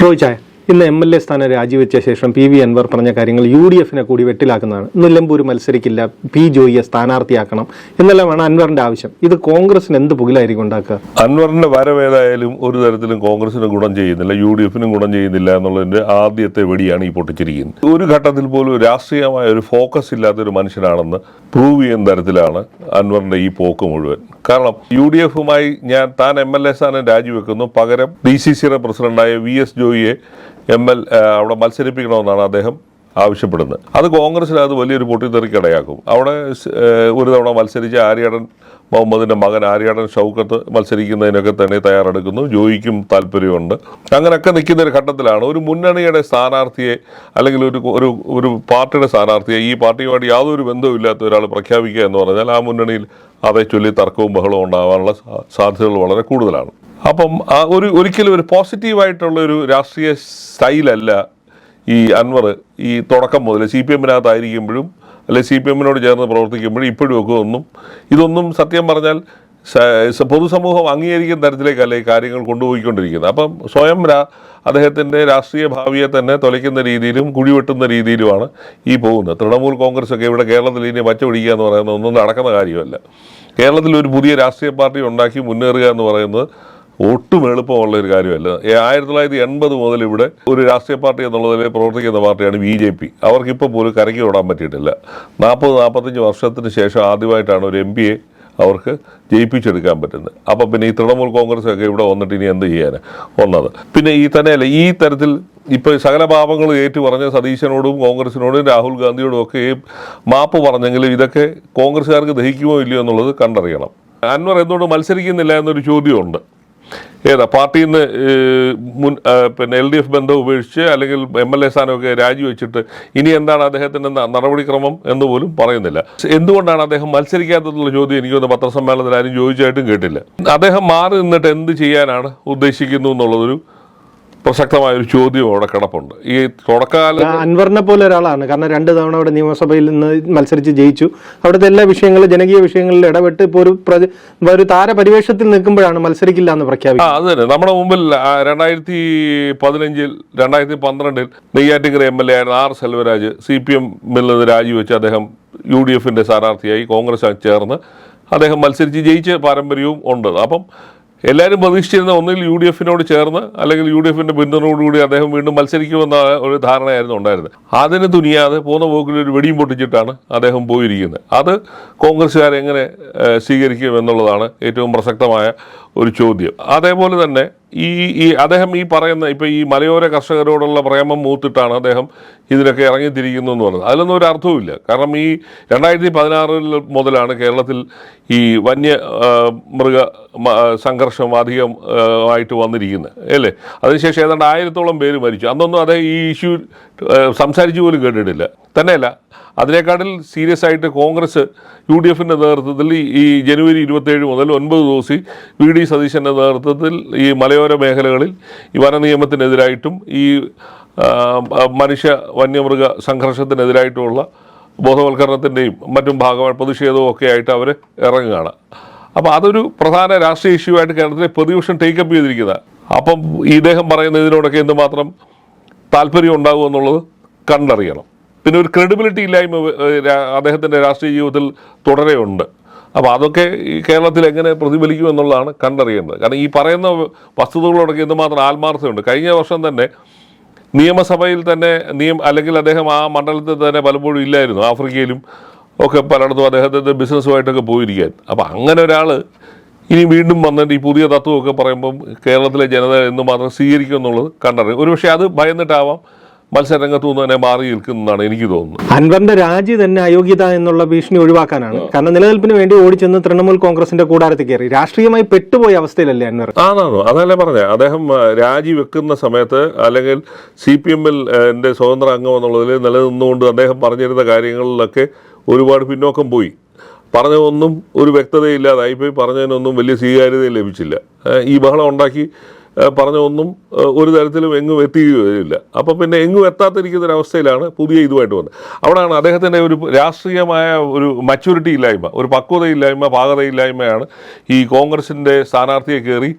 റോയിച്ചായ ഇന്ന് MLA സ്ഥാനം രാജിവെച്ച ശേഷം PV അൻവർ പറഞ്ഞ കാര്യങ്ങൾ UDF-നെ കൂടി വെട്ടിലാക്കുന്നതാണ്. നിലമ്പൂർ മത്സരിക്കില്ല, P. ജോയിയെ സ്ഥാനാർത്ഥിയാക്കണം എന്നെല്ലാമാണ് അൻവറിന്റെ ആവശ്യം. ഇത് കോൺഗ്രസിന് എന്ത് പുകിലായിരിക്കും ഉണ്ടാക്കുക? അൻവറിന്റെ വരവേതായാലും ഒരു തരത്തിലും കോൺഗ്രസിന് ഗുണം ചെയ്യുന്നില്ല, UDF-നും ഗുണം ചെയ്യുന്നില്ല എന്നുള്ളതിന്റെ ആദ്യത്തെ വെടിയാണ് ഈ പൊട്ടിച്ചിരിക്കുന്നത്. ഒരു ഘട്ടത്തിൽ പോലും രാഷ്ട്രീയമായ ഒരു ഫോക്കസ് ഇല്ലാത്തൊരു മനുഷ്യനാണെന്ന് പ്രൂവ് ചെയ്യുന്ന തരത്തിലാണ് അൻവറിന്റെ ഈ പോക്ക് മുഴുവൻ. കാരണം UDF-മായി താൻ MLA സ്ഥാനം രാജിവെക്കുന്നു, പകരം DCCയുടെ പ്രസിഡന്റായ VS ജോയിയെ അവിടെ മത്സരിപ്പിക്കണമെന്നാണ് അദ്ദേഹം ആവശ്യപ്പെടുന്നത്. അത് കോൺഗ്രസിന് അത് വലിയൊരു പൊട്ടിത്തെറിക്കിടയാക്കും. അവിടെ ഒരു തവണ മത്സരിച്ച ആര്യാടൻ മുഹമ്മദിൻ്റെ മകൻ ആര്യാടൻ ഷൗക്കത്ത് മത്സരിക്കുന്നതിനൊക്കെ തന്നെ തയ്യാറെടുക്കുന്നു. ജോയിക്കും താല്പര്യമുണ്ട്. അങ്ങനെയൊക്കെ നിൽക്കുന്ന ഒരു ഘട്ടത്തിലാണ് ഒരു മുന്നണിയുടെ സ്ഥാനാർത്ഥിയെ അല്ലെങ്കിൽ ഒരു പാർട്ടിയുടെ സ്ഥാനാർത്ഥിയെ ഈ പാർട്ടിയുമായിട്ട് യാതൊരു ബന്ധവും ഇല്ലാത്ത ഒരാൾ പ്രഖ്യാപിക്കുക എന്ന് പറഞ്ഞാൽ ആ മുന്നണിയിൽ അതേ ചൊല്ലി തർക്കവും ബഹളവും ഉണ്ടാകാനുള്ള സാധ്യതകൾ വളരെ കൂടുതലാണ്. അപ്പം ഒരിക്കലും ഒരു പോസിറ്റീവായിട്ടുള്ളൊരു രാഷ്ട്രീയ സ്റ്റൈലല്ല ഈ അൻവർ ഈ തുടക്കം മുതൽ CPM-നകത്തായിരിക്കുമ്പോഴും അല്ലെങ്കിൽ CPM-നോട് ചേർന്ന് പ്രവർത്തിക്കുമ്പോഴും ഇപ്പോഴും ഒക്കെ ഇതൊന്നും സത്യം പറഞ്ഞാൽ പൊതുസമൂഹം അംഗീകരിക്കുന്ന തരത്തിലേക്കല്ല ഈ കാര്യങ്ങൾ കൊണ്ടുപോയിക്കൊണ്ടിരിക്കുന്നത്. അപ്പം സ്വയം അദ്ദേഹത്തിൻ്റെ രാഷ്ട്രീയ ഭാവിയെ തന്നെ തുലയ്ക്കുന്ന രീതിയിലും കുഴിവെട്ടുന്ന രീതിയിലുമാണ് ഈ പോകുന്നത്. തൃണമൂൽ കോൺഗ്രസ്സൊക്കെ ഇവിടെ കേരളത്തിൽ ഇനി പച്ച പിടിക്കുക എന്ന് പറയുന്നത് ഒന്നും നടക്കുന്ന കാര്യമല്ല. കേരളത്തിൽ ഒരു പുതിയ രാഷ്ട്രീയ പാർട്ടി ഉണ്ടാക്കി മുന്നേറുക എന്ന് പറയുന്നത് ഒട്ടും എളുപ്പമുള്ള ഒരു കാര്യമല്ല. 1980 മുതൽ ഇവിടെ ഒരു രാഷ്ട്രീയ പാർട്ടി എന്നുള്ളതിൽ പ്രവർത്തിക്കുന്ന പാർട്ടിയാണ് BJP. അവർക്കിപ്പോൾ പോലും കരയ്ക്ക് വിടാൻ പറ്റിയിട്ടില്ല. 40-45 വർഷത്തിന് ശേഷം ആദ്യമായിട്ടാണ് ഒരു MP-യെ അവർക്ക് ജയിപ്പിച്ചെടുക്കാൻ പറ്റുന്നത്. അപ്പം പിന്നെ ഈ തൃണമൂൽ കോൺഗ്രസ്സൊക്കെ ഇവിടെ വന്നിട്ട് ഇനി എന്ത് ചെയ്യാൻ ഒന്നത്. പിന്നെ ഈ തന്നെയല്ല ഈ തരത്തിൽ ഇപ്പോൾ സകല പാപങ്ങളും ഏറ്റു പറഞ്ഞ സതീശനോടും കോൺഗ്രസിനോടും രാഹുൽ ഗാന്ധിയോടും ഒക്കെ മാപ്പ് പറഞ്ഞെങ്കിലും ഇതൊക്കെ കോൺഗ്രസ്സുകാർക്ക് ദഹിക്കുമോ ഇല്ലയോ എന്നുള്ളത് കണ്ടറിയണം. അൻവർ എന്തുകൊണ്ട് മത്സരിക്കുന്നില്ല എന്നൊരു ചോദ്യമുണ്ട്. പാർട്ടിയിൽ നിന്ന് പിന്നെ LDF ബന്ധം ഉപേക്ഷിച്ച് അല്ലെങ്കിൽ MLA സ്ഥാനമൊക്കെ രാജിവെച്ചിട്ട് ഇനി എന്താണ് അദ്ദേഹത്തിൻ്റെ നടപടിക്രമം എന്ന് പോലും പറയുന്നില്ല. എന്തുകൊണ്ടാണ് അദ്ദേഹം മത്സരിക്കാത്തതെന്നുള്ള ചോദ്യം എനിക്കൊന്ന് പത്രസമ്മേളനത്തിൽ ആരും ചോദിച്ചായിട്ടും കേട്ടില്ല. അദ്ദേഹം മാറി നിന്നിട്ട് എന്ത് ചെയ്യാനാണ് ഉദ്ദേശിക്കുന്നു എന്നുള്ളതൊരു പ്രസക്തമായൊരു ചോദ്യം അവിടെ കിടപ്പുണ്ട്. ഈ തുടക്കകാലം അൻവറിനെ പോലെ ഒരാളാണ്. കാരണം 2 തവണ അവിടെ നിയമസഭയിൽ നിന്ന് മത്സരിച്ച് ജയിച്ചു. അവിടുത്തെ എല്ലാ വിഷയങ്ങളും ജനകീയ വിഷയങ്ങളിൽ ഇടപെട്ട് ഇപ്പോൾ ഒരു താരപരിവേഷത്തിൽ നിൽക്കുമ്പോഴാണ് മത്സരിക്കില്ല എന്ന് പ്രഖ്യാപിക്കുന്നത്. അത് തന്നെ നമ്മുടെ മുമ്പിൽ 2015 2012 നെയ്യാറ്റിൻകര MLA ആയിരുന്ന R. സെൽവരാജ് CPM-ൽ നിന്ന് രാജിവെച്ച് അദ്ദേഹം UDF-ന്റെ സ്ഥാനാർത്ഥിയായി കോൺഗ്രസ് ചേർന്ന് അദ്ദേഹം മത്സരിച്ച് ജയിച്ച പാരമ്പര്യവും ഉണ്ട്. അപ്പം എല്ലാവരും പ്രതീക്ഷിച്ചിരുന്ന ഒന്നിൽ UDF-നോട് ചേർന്ന് അല്ലെങ്കിൽ UDF-ന്റെ പിന്തുണയോടുകൂടി അദ്ദേഹം വീണ്ടും മത്സരിക്കുമെന്ന ഒരു ധാരണയായിരുന്നു ഉണ്ടായിരുന്നത്. അതിന് തുനിയാതെ പോകുന്ന പോക്കിൽ ഒരു വെടിയും പൊട്ടിച്ചിട്ടാണ് അദ്ദേഹം പോയിരിക്കുന്നത്. അത് കോൺഗ്രസ്സുകാരെങ്ങനെ സ്വീകരിക്കും എന്നുള്ളതാണ് ഏറ്റവും പ്രസക്തമായ ഒരു ചോദ്യം. അതേപോലെ തന്നെ ഈ അദ്ദേഹം ഈ പറയുന്ന ഇപ്പോൾ ഈ മലയോര കർഷകരോടുള്ള പ്രേമം മൂത്തിട്ടാണ് അദ്ദേഹം ഇതിനൊക്കെ ഇറങ്ങിത്തിരിക്കുന്നു എന്ന് പറയുന്നത്. അതിലൊന്നും ഒരു അർത്ഥവുമില്ല. കാരണം ഈ 2016 മുതലാണ് കേരളത്തിൽ ഈ വന്യമൃഗ സംഘർഷം അധികം ആയിട്ട് വന്നിരിക്കുന്നത് അല്ലേ. അതിനുശേഷം ഏതാണ്ട് 1000-ഓളം പേര് മരിച്ചു. അന്നൊന്നും അദ്ദേഹം ഈ ഇഷ്യൂ സംസാരിച്ചു പോലും കേട്ടിട്ടില്ല. തന്നെയല്ല, അതിനേക്കാട്ടിൽ സീരിയസ് ആയിട്ട് കോൺഗ്രസ് UDF-ന്റെ നേതൃത്വത്തിൽ ഈ ജനുവരി 27 മുതൽ 9 ദിവസം VD സതീശൻ്റെ നേതൃത്വത്തിൽ ഈ മലയോര മേഖലകളിൽ ഈ വനനിയമത്തിനെതിരായിട്ടും ഈ വന്യമൃഗ സംഘർഷത്തിനെതിരായിട്ടുമുള്ള ബോധവൽക്കരണത്തിൻ്റെയും മറ്റും ഭാഗമായി പ്രതിഷേധവും ഒക്കെ ആയിട്ട് അവർ ഇറങ്ങുകയാണ്. അപ്പോൾ അതൊരു പ്രധാന രാഷ്ട്രീയ ഇഷ്യൂ ആയിട്ട് കേരളത്തിലെ പ്രതിപക്ഷം ടേക്കപ്പ് ചെയ്തിരിക്കുന്നത്. അപ്പം ഇദ്ദേഹം പറയുന്ന ഇതിനോടൊക്കെ എന്തുമാത്രം താല്പര്യം ഉണ്ടാകും എന്നുള്ളത് കണ്ടറിയണം. പിന്നെ ഒരു ക്രെഡിബിലിറ്റി ഇല്ലായ്മ അദ്ദേഹത്തിൻ്റെ രാഷ്ട്രീയ ജീവിതത്തിൽ തുടരെയുണ്ട്. അപ്പോൾ അതൊക്കെ ഈ കേരളത്തിൽ എങ്ങനെ പ്രതിഫലിക്കും എന്നുള്ളതാണ് കണ്ടറിയേണ്ടത്. കാരണം ഈ പറയുന്ന വസ്തുതകളോടൊക്കെ എന്തുമാത്രം ആത്മാർത്ഥതയുണ്ട്. കഴിഞ്ഞ വർഷം തന്നെ നിയമസഭയിൽ തന്നെ അല്ലെങ്കിൽ അദ്ദേഹം ആ മണ്ഡലത്തിൽ തന്നെ പലപ്പോഴും ഇല്ലായിരുന്നു. ആഫ്രിക്കയിലും ഒക്കെ പലയിടത്തും അദ്ദേഹത്തിൻ്റെ ബിസിനസ്സുമായിട്ടൊക്കെ പോയിരിക്കാൻ. അപ്പോൾ അങ്ങനെ ഒരാൾ ഇനി വീണ്ടും വന്നിട്ട് ഈ പുതിയ തത്വമൊക്കെ പറയുമ്പം കേരളത്തിലെ ജനത എന്തുമാത്രം സ്വീകരിക്കും എന്നുള്ളത് കണ്ടറിയും. ഒരുപക്ഷെ അത് ഭയന്നിട്ടാവാം മത്സരരംഗത്തു നിന്ന് തന്നെ മാറി നിൽക്കുന്നതാണ് എനിക്ക് തോന്നുന്നത്. അൻവറിന്റെ രാജി തന്നെ അയോഗ്യത എന്നുള്ള ഭീഷണി ഒഴിവാക്കാനാണ്. കാരണം നിലനിൽപ്പിന് വേണ്ടി ഓടിച്ചെന്ന് തൃണമൂൽ കോൺഗ്രസിന്റെ കൂടാരത്തിൽ കയറി രാഷ്ട്രീയമായി പെട്ടുപോയ അവസ്ഥയിലല്ലേ അൻവർ? അതല്ലേ പറഞ്ഞത്. അദ്ദേഹം രാജി വെക്കുന്ന സമയത്ത് അല്ലെങ്കിൽ CPM-ൽ എൻ്റെ സ്വതന്ത്ര അംഗം എന്നുള്ളതിൽ നിലനിന്നുകൊണ്ട് അദ്ദേഹം പറഞ്ഞിരുന്ന കാര്യങ്ങളിലൊക്കെ ഒരുപാട് പിന്നോക്കം പോയി. പറഞ്ഞതൊന്നും ഒരു വ്യക്തതയില്ലാതായിപ്പോയി. പറഞ്ഞതിനൊന്നും വലിയ സ്വീകാര്യത ലഭിച്ചില്ല. ഈ ബഹളം ഉണ്ടാക്കി പറഞ്ഞൊന്നും ഒരു തരത്തിലും എങ്ങും എത്തുകയില്ല. അപ്പോൾ പിന്നെ എങ്ങും എത്താതിരിക്കുന്നൊരവസ്ഥയിലാണ് പുതിയ ഇതുമായിട്ട് വന്നത്. അവിടെയാണ് അദ്ദേഹത്തിൻ്റെ ഒരു രാഷ്ട്രീയമായ ഒരു മച്യൂരിറ്റി ഇല്ലായ്മ, ഒരു പക്വതയില്ലായ്മ, പാകതയില്ലായ്മയാണ് ഈ കോൺഗ്രസിൻ്റെ സ്ഥാനാർത്ഥിയെ കയറി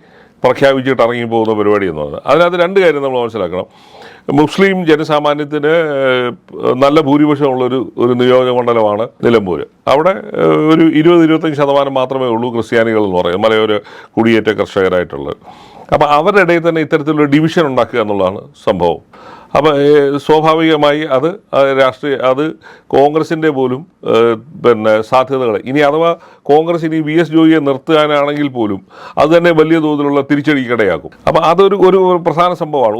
പ്രഖ്യാപിച്ചിട്ട് ഇറങ്ങി പോകുന്ന പരിപാടി എന്ന് പറയുന്നത്. അതിനകത്ത് രണ്ട് കാര്യം നമ്മൾ മനസ്സിലാക്കണം. മുസ്ലിം ജനസാമാന്യത്തിന് നല്ല ഭൂരിപക്ഷമുള്ളൊരു നിയോജക മണ്ഡലമാണ് നിലമ്പൂർ. അവിടെ ഒരു 20-25% മാത്രമേ ഉള്ളൂ ക്രിസ്ത്യാനികൾ എന്ന് പറയുന്നത്, മലയോര കുടിയേറ്റ കർഷകരായിട്ടുള്ളത്. അപ്പം അവരുടെ ഇടയിൽ തന്നെ ഇത്തരത്തിലുള്ള ഡിവിഷൻ ഉണ്ടാക്കുക എന്നുള്ളതാണ് സംഭവം. അപ്പം സ്വാഭാവികമായി അത് കോൺഗ്രസിൻ്റെ പോലും സാധ്യതകൾ, ഇനി അഥവാ കോൺഗ്രസ് ഇനി VS ജോയിയെ നിർത്താനാണെങ്കിൽ പോലും അത് തന്നെ വലിയ തോതിലുള്ള തിരിച്ചടിക്കിടയാക്കും. അപ്പം അതൊരു പ്രധാന സംഭവമാണ്.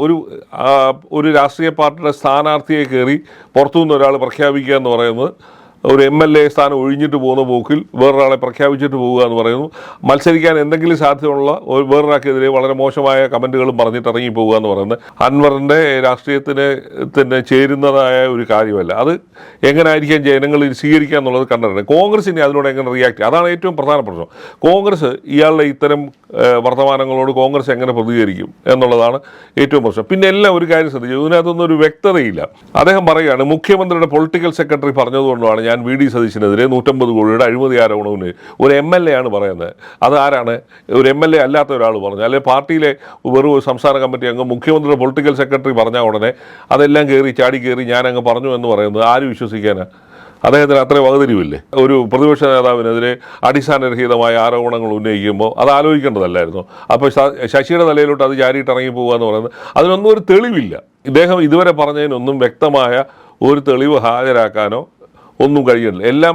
ഒരു രാഷ്ട്രീയ പാർട്ടിയുടെ സ്ഥാനാർത്ഥിയെ കയറി പുറത്തുനിന്ന് ഒരാൾ പ്രഖ്യാപിക്കുക എന്ന് പറയുന്നത്, ഒരു MLA സ്ഥാനം ഒഴിഞ്ഞിട്ട് പോകുന്ന പോക്കിൽ വേറൊരാളെ പ്രഖ്യാപിച്ചിട്ട് പോവുക എന്ന് പറയുന്നു. മത്സരിക്കാൻ എന്തെങ്കിലും സാധ്യതയുള്ള വേറൊരാൾക്കെതിരെ വളരെ മോശമായ കമൻറ്റുകളും പറഞ്ഞിട്ട് ഇറങ്ങി പോവുക എന്ന് പറയുന്നത് അൻവറിൻ്റെ രാഷ്ട്രീയത്തിന് തന്നെ ചേരുന്നതായ ഒരു കാര്യമല്ല. അത് എങ്ങനെയായിരിക്കാം ജനങ്ങൾ സ്വീകരിക്കുക എന്നുള്ളത് കണ്ടിട്ടുണ്ട്. കോൺഗ്രസ് ഇനി അതിനോട് എങ്ങനെ റിയാക്ട് ചെയ്യും, അതാണ് ഏറ്റവും പ്രധാന പ്രശ്നം. കോൺഗ്രസ് ഇയാളുടെ ഇത്തരം വർത്തമാനങ്ങളോട് കോൺഗ്രസ് എങ്ങനെ പ്രതികരിക്കും എന്നുള്ളതാണ് ഏറ്റവും പ്രശ്നം. പിന്നെ എല്ലാം ഒരു കാര്യം ശ്രദ്ധിച്ചു, ഇതിനകത്തൊന്നും ഒരു വ്യക്തതയില്ല. അദ്ദേഹം പറയുകയാണ്, മുഖ്യമന്ത്രിയുടെ പൊളിറ്റിക്കൽ സെക്രട്ടറി പറഞ്ഞതുകൊണ്ടാണ് ഞാൻ VD സതീശനെതിരെ 150 കോടിയുടെ അഴിമതി ആരോപണത്തിന് ഒരു MLA ആണ് പറയുന്നത്. അത് ആരാണ്? ഒരു MLA അല്ലാത്ത ഒരാൾ പറഞ്ഞു, അല്ലെങ്കിൽ പാർട്ടിയിലെ വെറും സംസ്ഥാന കമ്മിറ്റി അംഗം മുഖ്യമന്ത്രിയുടെ പൊളിറ്റിക്കൽ സെക്രട്ടറി പറഞ്ഞാൽ ഉടനെ അതെല്ലാം ചാടി കയറി ഞാൻ അങ്ങ് പറഞ്ഞു എന്ന് പറയുന്നത് ആര് വിശ്വസിക്കാനാണ്? അദ്ദേഹത്തിന് അത്ര വകതിരിവില്ലേ? ഒരു പ്രതിപക്ഷ നേതാവിനെതിരെ അടിസ്ഥാനരഹിതമായ ആരോപണങ്ങൾ ഉന്നയിക്കുമ്പോൾ അത് ആലോചിക്കേണ്ടതല്ലായിരുന്നു. അപ്പോൾ ശശിയുടെ തലയിലോട്ട് അത് ചാരിയിട്ട് ഇറങ്ങി പോകുക എന്ന് പറയുന്നത് അതിനൊന്നും ഒരു തെളിവില്ല. ഇദ്ദേഹം ഇതുവരെ പറഞ്ഞതിനൊന്നും വ്യക്തമായ ഒരു തെളിവ് ഹാജരാക്കാനോ ഒന്നും കഴിയുന്നില്ല. എല്ലാം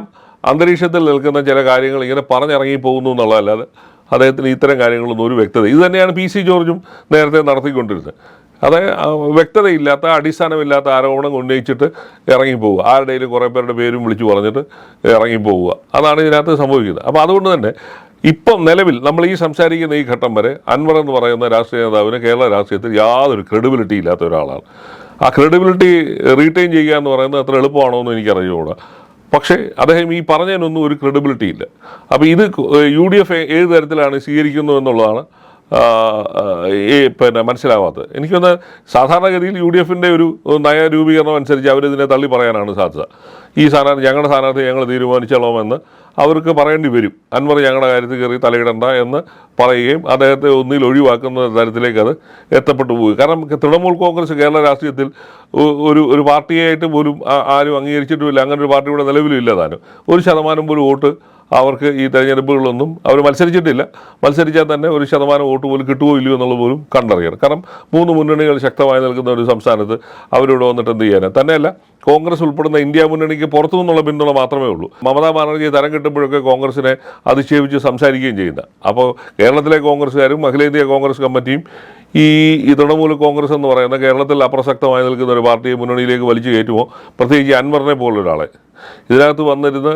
അന്തരീക്ഷത്തിൽ നിൽക്കുന്ന ചില കാര്യങ്ങൾ ഇങ്ങനെ പറഞ്ഞിറങ്ങി പോകുന്നു എന്നുള്ളതല്ലാതെ അദ്ദേഹത്തിന് ഇത്തരം കാര്യങ്ങളൊന്നും ഒരു വ്യക്തത. ഇത് തന്നെയാണ് PC ജോർജും നേരത്തെ നടത്തിക്കൊണ്ടിരുന്നത്. വ്യക്തതയില്ലാത്ത അടിസ്ഥാനമില്ലാത്ത ആരോപണം ഉന്നയിച്ചിട്ട് ഇറങ്ങിപ്പോവുക, ആരുടെയും കുറേ പേരുടെ പേരും വിളിച്ചു പറഞ്ഞിട്ട് ഇറങ്ങിപ്പോവുക, അതാണ് ഇതിനകത്ത് സംഭവിക്കുന്നത്. അപ്പോൾ അതുകൊണ്ട് തന്നെ ഇപ്പം നിലവിൽ നമ്മൾ ഈ സംസാരിക്കുന്ന ഈ ഘട്ടം വരെ അൻവർ എന്ന് പറയുന്ന രാഷ്ട്രീയ നേതാവിന് കേരള രാഷ്ട്രീയത്തിൽ യാതൊരു ക്രെഡിബിലിറ്റി ഇല്ലാത്ത ഒരാളാണ്. ആ ക്രെഡിബിലിറ്റി റീറ്റെയിൻ ചെയ്യുക എന്ന് പറയുന്നത് അത്ര എളുപ്പമാണോ എന്ന് എനിക്കറിഞ്ഞുകൂടാ. പക്ഷേ അദ്ദേഹം ഈ പറഞ്ഞതിനൊന്നും ഒരു ക്രെഡിബിലിറ്റി ഇല്ല. അപ്പോൾ ഇത് UDF ഏത് തരത്തിലാണ് സ്വീകരിക്കുന്നത് എന്നുള്ളതാണ് മനസ്സിലാവാത്തത്. എനിക്കൊന്ന് സാധാരണഗതിയിൽ UDFൻ്റെ ഒരു നയരൂപീകരണം അനുസരിച്ച് അവരിതിനെ തള്ളി പറയാനാണ് സാധ്യത. ഈ സ്ഥാനാർത്ഥി ഞങ്ങളുടെ സ്ഥാനാർത്ഥി ഞങ്ങൾ തീരുമാനിച്ചോളാമെന്ന് അവർക്ക് പറയേണ്ടി വരും. അൻവർ ഞങ്ങളുടെ കാര്യത്തിൽ കയറി തലയിടണ്ട എന്ന് പറയുകയും അദ്ദേഹത്തെ ഒന്നിൽ ഒഴിവാക്കുന്ന തരത്തിലേക്ക് അത് എത്തപ്പെട്ടു പോകും. കാരണം തൃണമൂൽ കോൺഗ്രസ് കേരള രാഷ്ട്രീയത്തിൽ ഒരു പാർട്ടിയായിട്ട് പോലും ആരും അംഗീകരിച്ചിട്ടുമില്ല. അങ്ങനെ ഒരു പാർട്ടി ഇവിടെ നിലവിലില്ല. താനും 1% പോലും വോട്ട് അവർക്ക് ഈ തെരഞ്ഞെടുപ്പുകളൊന്നും അവർ മത്സരിച്ചിട്ടില്ല. മത്സരിച്ചാൽ തന്നെ 1% വോട്ട് പോലും കിട്ടുമോ ഇല്ലയോ എന്നുള്ളത് പോലും കണ്ടറിയണം. കാരണം 3 മുന്നണികൾ ശക്തമായി നിൽക്കുന്ന ഒരു സംസ്ഥാനത്ത് അവരോട് വന്നിട്ട് എന്ത് ചെയ്യാനാണ്? തന്നെയല്ല, കോൺഗ്രസ് ഉൾപ്പെടുന്ന ഇന്ത്യ മുന്നണിക്ക് പുറത്തു നിന്നുള്ള പിന്തുണ മാത്രമേ ഉള്ളൂ. മമതാ ബാനർജി തരം കിട്ടുമ്പോഴൊക്കെ കോൺഗ്രസിനെ അധിക്ഷേപിച്ച് സംസാരിക്കുകയും ചെയ്യുന്നത്. അപ്പോൾ കേരളത്തിലെ കോൺഗ്രസ്സുകാരും അഖിലേന്ത്യാ കോൺഗ്രസ് കമ്മിറ്റിയും ഈ തൃണമൂൽ കോൺഗ്രസ് എന്ന് പറയുന്ന കേരളത്തിൽ അപ്രസക്തമായി നിൽക്കുന്ന ഒരു പാർട്ടിയെ മുന്നണിയിലേക്ക് വലിച്ചു കയറ്റുമോ? പ്രത്യേകിച്ച് അൻവറിനെ പോലൊരാളെ ഇതിനകത്ത് വന്നിരുന്ന്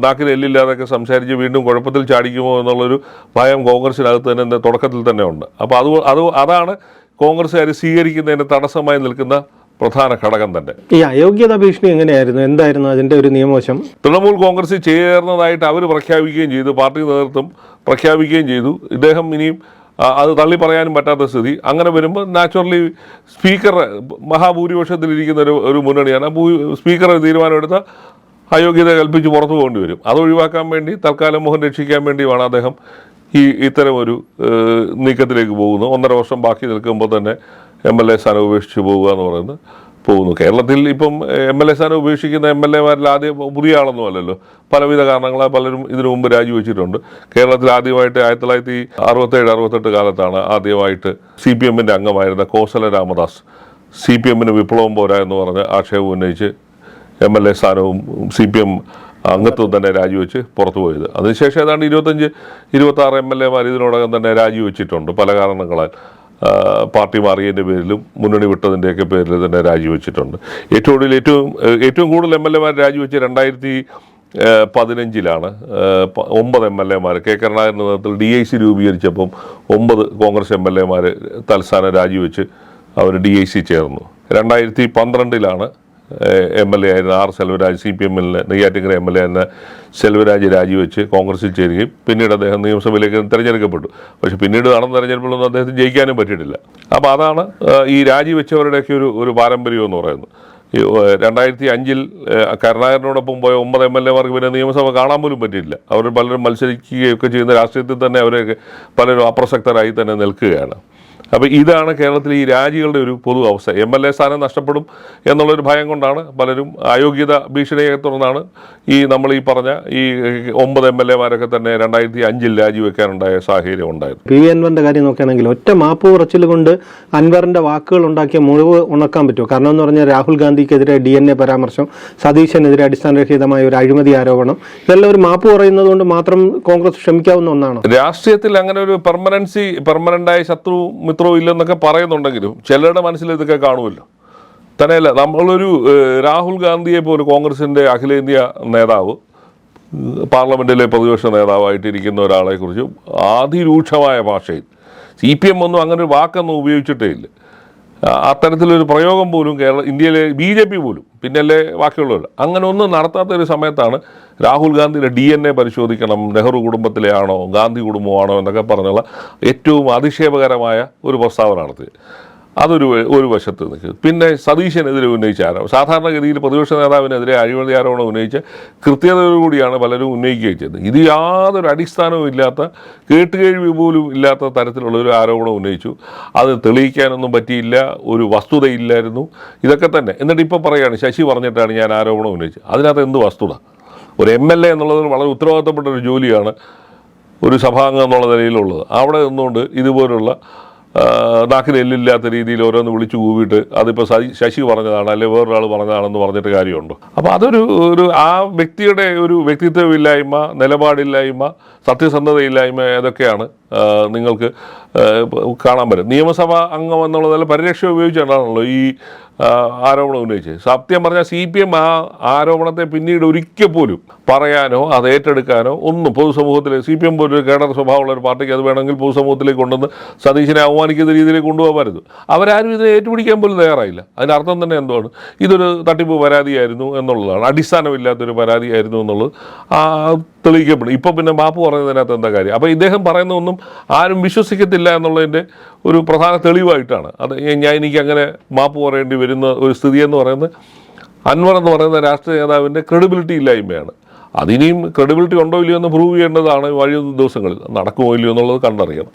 നാക്കിന് എല്ലില്ലാതൊക്കെ സംസാരിച്ച് വീണ്ടും കുഴപ്പത്തിൽ ചാടിക്കുമോ എന്നുള്ളൊരു ഭയം കോൺഗ്രസിനകത്ത് തന്നെ തുടക്കത്തിൽ തന്നെ ഉണ്ട്. അപ്പോൾ അതാണ് കോൺഗ്രസ്സുകാർ സ്വീകരിക്കുന്നതിന് തടസ്സമായി നിൽക്കുന്ന പ്രധാന ഘടകം തന്നെ. ഈ അയോഗ്യത ഭീഷണി എങ്ങനെയായിരുന്നു? എന്തായിരുന്നു അതിൻ്റെ ഒരു നിയമവശം? തൃണമൂൽ കോൺഗ്രസ് ചേർന്നതായിട്ട് അവർ പ്രഖ്യാപിക്കുകയും ചെയ്തു, പാർട്ടി നേതൃത്വം പ്രഖ്യാപിക്കുകയും ചെയ്തു. ഇദ്ദേഹം ഇനിയും അത് തള്ളി പറയാനും പറ്റാത്ത സ്ഥിതി. അങ്ങനെ വരുമ്പോൾ നാച്ചുറലി സ്പീക്കർ മഹാഭൂരിപക്ഷത്തിലിരിക്കുന്ന ഒരു മുന്നണിയാണ്. സ്പീക്കർ തീരുമാനമെടുത്ത അയോഗ്യത കൽപ്പിച്ച് പുറത്തു പോകേണ്ടി വരും. അത് ഒഴിവാക്കാൻ വേണ്ടി തൽക്കാലം മോഹൻ രക്ഷിക്കാൻ വേണ്ടിയാണ് അദ്ദേഹം ഇത്തരം ഒരു നീക്കത്തിലേക്ക് പോകുന്നത്. 1.5 വർഷം ബാക്കി നിൽക്കുമ്പോൾ തന്നെ MLA സ്ഥാനം ഉപേക്ഷിച്ച് പോവുക എന്ന് പറയുന്നത് പോകുന്നു. കേരളത്തിൽ ഇപ്പം MLA സ്ഥാനം ഉപേക്ഷിക്കുന്ന MLA-മാരിൽ ആദ്യം പുതിയ ആളൊന്നും അല്ലല്ലോ. പലവിധ കാരണങ്ങളാൽ പലരും ഇതിനു മുമ്പ് രാജിവെച്ചിട്ടുണ്ട്. കേരളത്തിൽ ആദ്യമായിട്ട് 1967-68 കാലത്താണ് ആദ്യമായിട്ട് CPM-ൻ്റെ അംഗമായിരുന്ന കോസല രാമദാസ് CPM-ന് വിപ്ലവം പോരാ എന്ന് പറഞ്ഞ് ആക്ഷേപം ഉന്നയിച്ച് MLA സ്ഥാനവും CPM അംഗത്വം തന്നെ രാജിവെച്ച് പുറത്തു പോയത്. അതിനുശേഷം ഏതാണ്ട് 25-26 MLA-മാർ ഇതിനോടകം തന്നെ രാജിവെച്ചിട്ടുണ്ട്. പല കാരണങ്ങളാൽ പാർട്ടി മാറിയതിൻ്റെ പേരിലും മുന്നണി വിട്ടതിൻ്റെയൊക്കെ പേരിൽ തന്നെ രാജിവെച്ചിട്ടുണ്ട്. ഏറ്റവും കൂടുതൽ MLA-മാർ രാജിവെച്ച് 2015-ലാണ് 9 MLA-മാർ. കെ കരുണാകരൻ്റെ നേതൃത്വത്തിൽ DIC രൂപീകരിച്ചപ്പം 9 കോൺഗ്രസ് MLA-മാർ തൽസ്ഥാനം രാജിവെച്ച് അവർ DIC ചേർന്നു. 2012-ലാണ് MLA ആയിരുന്ന R സെൽവരാജ് CPM-ൽ നെയ്യാറ്റിൻകര MLA എന്ന സെൽവരാജ് രാജിവെച്ച് കോൺഗ്രസിൽ ചേരുകയും പിന്നീട് അദ്ദേഹം നിയമസഭയിലേക്ക് തിരഞ്ഞെടുക്കപ്പെട്ടു. പക്ഷേ പിന്നീട് നടന്ന തെരഞ്ഞെടുപ്പിലൊന്നും അദ്ദേഹത്തിന് ജയിക്കാനും പറ്റിയിട്ടില്ല. അപ്പോൾ അതാണ് ഈ രാജിവെച്ചവരുടെയൊക്കെ ഒരു പാരമ്പര്യം എന്ന് പറയുന്നത്. 2005 കരുണാകരനോടൊപ്പം പോയ 9 MLA-മാർക്ക് പിന്നെ നിയമസഭ കാണാൻ പോലും പറ്റിയില്ല. അവർ പലരും മത്സരിക്കുകയൊക്കെ ചെയ്യുന്ന രാഷ്ട്രീയത്തിൽ തന്നെ അവരെ പലരും അപ്രസക്തരായി തന്നെ നിൽക്കുകയാണ്. അപ്പോൾ ഇതാണ് കേരളത്തിൽ ഈ രാജികളുടെ ഒരു പൊതു അവസ്ഥ. MLA സ്ഥാനം നഷ്ടപ്പെടും എന്നുള്ളൊരു ഭയം കൊണ്ടാണ് പലരും അയോഗ്യത ഭീഷണിയെ തുടർന്നാണ് നമ്മൾ ഈ പറഞ്ഞ ഈ 9 MLA-മാരൊക്കെ തന്നെ 2005 രാജിവെക്കാനുണ്ടായ സാഹചര്യം ഉണ്ടായത്. PV അൻവറിന്റെ കാര്യം നോക്കുകയാണെങ്കിൽ ഒറ്റ മാപ്പ് കുറച്ചിൽ കൊണ്ട് അൻവറിന്റെ വാക്കുകൾ ഉണ്ടാക്കിയ മുറിവ് ഉണക്കാൻ പറ്റുമോ? കാരണം എന്ന് പറഞ്ഞാൽ രാഹുൽ ഗാന്ധിക്കെതിരെ DNA പരാമർശം, സതീശനെതിരെ അടിസ്ഥാനരഹിതമായ ഒരു അഴിമതി ആരോപണം, ഇതെല്ലാം ഒരു മാപ്പ് പറയുന്നത് കൊണ്ട് മാത്രം കോൺഗ്രസ് ക്ഷമിക്കാവുന്ന ഒന്നാണ്. രാഷ്ട്രീയത്തിൽ അങ്ങനെ ഒരു പെർമനന്റായ ശത്രു മിത്രവും ഇല്ലെന്നൊക്കെ പറയുന്നുണ്ടെങ്കിലും ചിലരുടെ മനസ്സിൽ ഇതൊക്കെ കാണുമല്ലോ. തന്നെയല്ല, നമ്മളൊരു രാഹുൽ ഗാന്ധിയെ പോലെ കോൺഗ്രസിൻ്റെ അഖിലേന്ത്യാ നേതാവ്, പാർലമെൻറ്റിലെ പ്രതിപക്ഷ നേതാവായിട്ടിരിക്കുന്ന ഒരാളെക്കുറിച്ച് അതിരൂക്ഷമായ ഭാഷയിൽ CPM ഒന്നും അങ്ങനെ ഒരു വാക്കൊന്നും ഉപയോഗിച്ചിട്ടേ ഇല്ല. അത്തരത്തിലൊരു പ്രയോഗം പോലും ഇന്ത്യയിലെ BJP പോലും, പിന്നല്ലേ ബാക്കിയുള്ളവർ, അങ്ങനെ ഒന്നും നടത്താത്തൊരു സമയത്താണ് രാഹുൽ ഗാന്ധിയുടെ DNA പരിശോധിക്കണം, നെഹ്റു കുടുംബത്തിലെ ആണോ ഗാന്ധി കുടുംബമാണോ എന്നൊക്കെ പറഞ്ഞുള്ള ഏറ്റവും അതിക്ഷേപകരമായ ഒരു പ്രസ്താവന നടത്തിയത്. ഒരു വശത്ത് നിൽക്കുന്നത്. പിന്നെ സതീശനെതിരെ ഉന്നയിച്ച ആരോപണം, സാധാരണഗതിയിൽ പ്രതിപക്ഷ നേതാവിനെതിരെ അഴിമതി ആരോപണം ഉന്നയിച്ച കൃത്യതയോടുകൂടിയാണ് പലരും ഉന്നയിക്കുകയും ചെയ്തത്. ഇത് യാതൊരു അടിസ്ഥാനവും ഇല്ലാത്ത, കേട്ടുകേഴ്വി പോലും ഇല്ലാത്ത തരത്തിലുള്ള ഒരു ആരോപണം ഉന്നയിച്ചു. അത് തെളിയിക്കാനൊന്നും പറ്റിയില്ല, ഒരു വസ്തുതയില്ലായിരുന്നു, ഇതൊക്കെ തന്നെ. എന്നിട്ട് ഇപ്പോൾ പറയുകയാണ് ശശി പറഞ്ഞിട്ടാണ് ഞാൻ ആരോപണം ഉന്നയിച്ചത്. അതിനകത്ത് എന്ത് വസ്തുത? ഒരു MLA എന്നുള്ളത് വളരെ ഉത്തരവാദിത്തപ്പെട്ട ഒരു ജോലിയാണ് ഒരു സഭാംഗം എന്നുള്ള നിലയിലുള്ളത്. അവിടെ നിന്നുകൊണ്ട് ഇതുപോലുള്ള നാക്കിന് എല്ലില്ലാത്ത രീതിയിൽ ഓരോന്ന് വിളിച്ചു കൂവിയിട്ട് അതിപ്പോൾ ശശി പറഞ്ഞതാണ് അല്ലെങ്കിൽ വേറൊരാൾ പറഞ്ഞതാണെന്ന് പറഞ്ഞിട്ട് കാര്യമുണ്ടോ? അപ്പോൾ അതൊരു ആ വ്യക്തിയുടെ ഒരു വ്യക്തിത്വമില്ലായ്മ, നിലപാടില്ലായ്മ, സത്യസന്ധതയില്ലായ്മ, ഏതൊക്കെയാണ് നിങ്ങൾക്ക് കാണാൻ പറ്റും. നിയമസഭാ അംഗം എന്നുള്ളതിൽ പരിരക്ഷ ഉപയോഗിച്ചാണല്ലോ ഈ ആരോപണം ഉന്നയിച്ചത്. സത്യം പറഞ്ഞാൽ CPM ആ ആരോപണത്തെ പിന്നീട് ഒരിക്കൽ പോലും പറയാനോ അത് ഏറ്റെടുക്കാനോ ഒന്നും പൊതുസമൂഹത്തിൽ, CPM പോലൊരു കേഡർ സ്വഭാവമുള്ള ഒരു പാർട്ടിക്ക് അത് വേണമെങ്കിൽ പൊതുസമൂഹത്തിലേക്ക് കൊണ്ടുവന്ന് സതീശനെ അവമാനിക്കുന്ന രീതിയിലേക്ക് കൊണ്ടുപോകാമായിരുന്നു. അവരാരും ഇതിനെ ഏറ്റുപിടിക്കാൻ പോലും തയ്യാറായില്ല. അതിൻ്റെ അർത്ഥം തന്നെ എന്താണ്? ഇതൊരു തട്ടിപ്പ് പരാതിയായിരുന്നു എന്നുള്ളതാണ്, അടിസ്ഥാനമില്ലാത്തൊരു പരാതിയായിരുന്നു എന്നുള്ളത് തെളിയിക്കപ്പെടും. ഇപ്പോൾ പിന്നെ മാപ്പ് പറയുന്നതിനകത്ത് എന്താ കാര്യം? അപ്പോൾ ഇദ്ദേഹം പറയുന്നതൊന്നും ആരും വിശ്വസിക്കത്തില്ല എന്നുള്ളതിൻ്റെ ഒരു പ്രധാന തെളിവായിട്ടാണ് അത് എനിക്ക് അങ്ങനെ മാപ്പ് പറയേണ്ടി വരുന്ന ഒരു സ്ഥിതി എന്ന് പറയുന്നത് അൻവർ എന്ന് പറയുന്ന രാഷ്ട്രീയ നേതാവിൻ്റെ ക്രെഡിബിലിറ്റി ഇല്ലായ്മയാണ്. അതിനിയും ക്രെഡിബിലിറ്റി ഉണ്ടോ ഇല്ലയോ എന്ന് പ്രൂവ് ചെയ്യേണ്ടതാണ് വരും ദിവസങ്ങളിൽ. നടക്കുമോ ഇല്ലയോ എന്നുള്ളത് കണ്ടറിയണം.